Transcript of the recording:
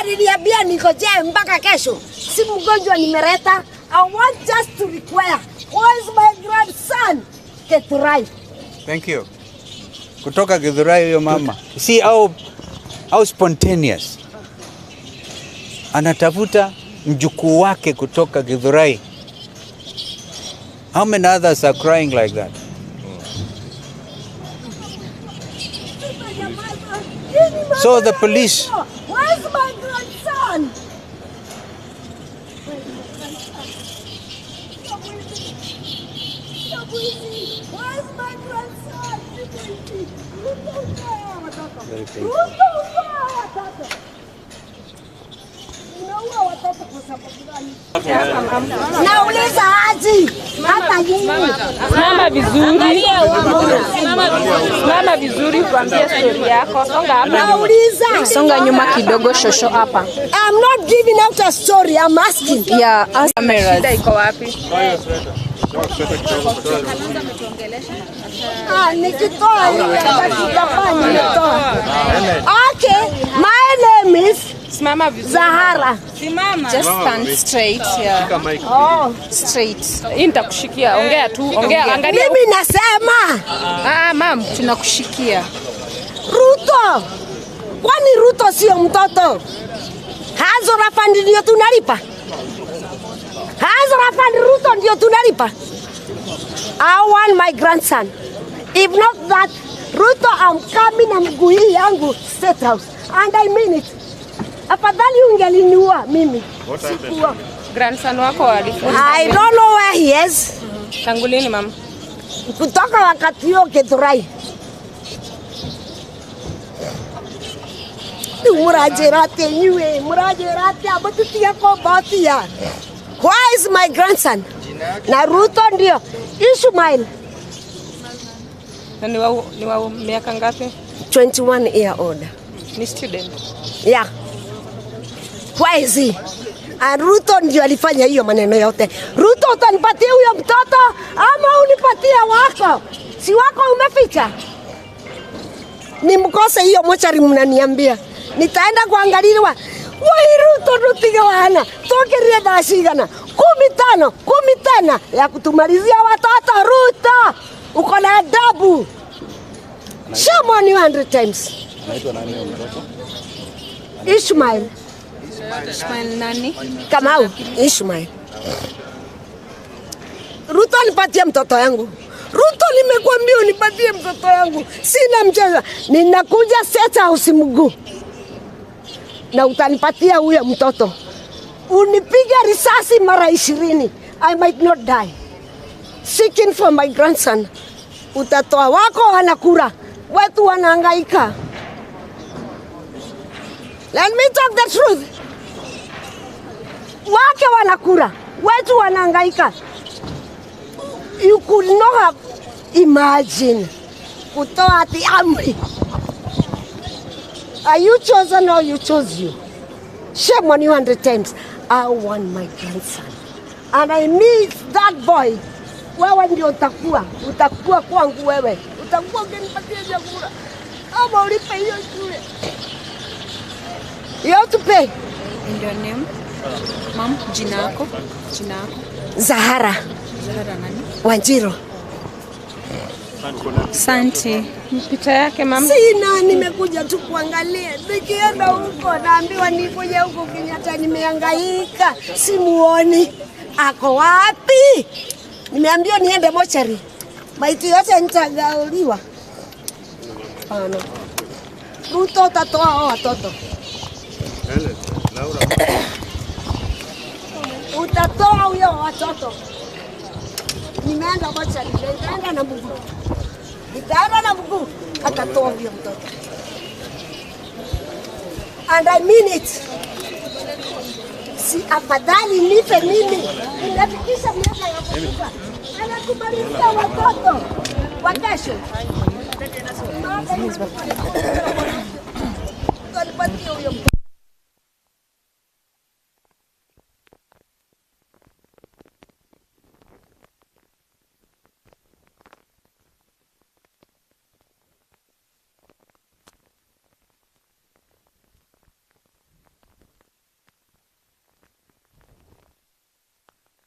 aliniambia ningojee mpaka kesho. Si mgonjwa nimeleta. I want just to require. Where is my grandson? Githurai. Thank you. Kutoka Githurai huyo mama. See how spontaneous. Anatafuta mjukuu wake kutoka Githurai. How many others are crying like that? So the police. Where's my grandson? Where's my grandson? Very painful. Nauliza aje hata yeye. Mama vizuri. Mama vizuri kuambia story yako. Songa hapa. Nauliza. Songa nyuma kidogo shosho hapa. I'm not giving out a story, I'm asking. Yeah, ask camera. Shida iko wapi? Nikitoa okay, my name is Simama vizuri. Zahara. Simama. Just stand straight here. Oh, Straight. Hii nitakushikia. Ongea tu. Ongea, angalia. mimi nasema. Mam, tunakushikia. Ruto. Kwani Ruto sio mtoto? Hazo rafandi ndio tunalipa. Hazo rafandi Ruto ndio tunalipa. I want my grandson. If not that, Ruto, I'm coming na mguu yangu State House. And I mean it. Afadhali ungeliniua mimi. Sikuwa. Grandson wako alifunga. I don't know where he is. Tangu lini mama? Kutoka wakati huo Githurai. Murajerate nywe, murajerate abatutia kwa batia. Where is my grandson? Na Ruto ndio. Ishmael. Na ni wa miaka ngapi? 21 year old. Ni student. Yeah. Why is he? And Ruto ndio alifanya hiyo maneno yote. Ruto utanipatia huyo mtoto ama unipatia wako? Si wako umeficha? Nimkose hiyo mochari mnaniambia. Nitaenda kuangaliliwa. Wai Ruto rutiga wana. Tokeria dashigana. 15 ya kutumalizia watoto Ruto. Uko na adabu. Shame on you 100 times. Anaitwa nani huyo mtoto? Ishmael. Ishmael nani? Kamau, Ishmael. Ruto nipatie mtoto yangu. Ruto nimekuambia unipatie mtoto yangu. Sina mchezo. Ninakuja State House mguu. Na utanipatia huyo mtoto. Unipiga risasi mara 20. I might not die. Seeking for my grandson. Utatoa wako wanakura. Watu wanahangaika. Let me talk the truth. Wake wanakura. Watu wanahangaika. You could not have imagined. Kutoa ati amri. Are you chosen or you chose you? Shame on you 100 times. I want my grandson. And I need that boy. Wewe ndio utakuwa kwangu wewe. Utakuwa ukinipatia chakula. Ama ulipe hiyo shule. You have to pay. And your name? Mom, jina yako? Zahara. Zahara nani? Wanjiro. Asante. Picha yake mama? Sina, nimekuja tu kuangalia. Nikienda huko naambiwa nikuja huko Kenyatta nimehangaika. Simuoni. Ako wapi? Nimeambiwa niende mochari. Maiti yote nitagauliwa. Ano. Ruto utatoa watoto. Utatoa huyo watoto. Nimeenda mochari. Nitaenda na mguu. Atatoa huyo mtoto. And I mean it. Si afadhali nipe mimi. Ninafikisha miaka ya kufa. Anakubalika watoto. Wa kesho. Walipatia huyo mtoto.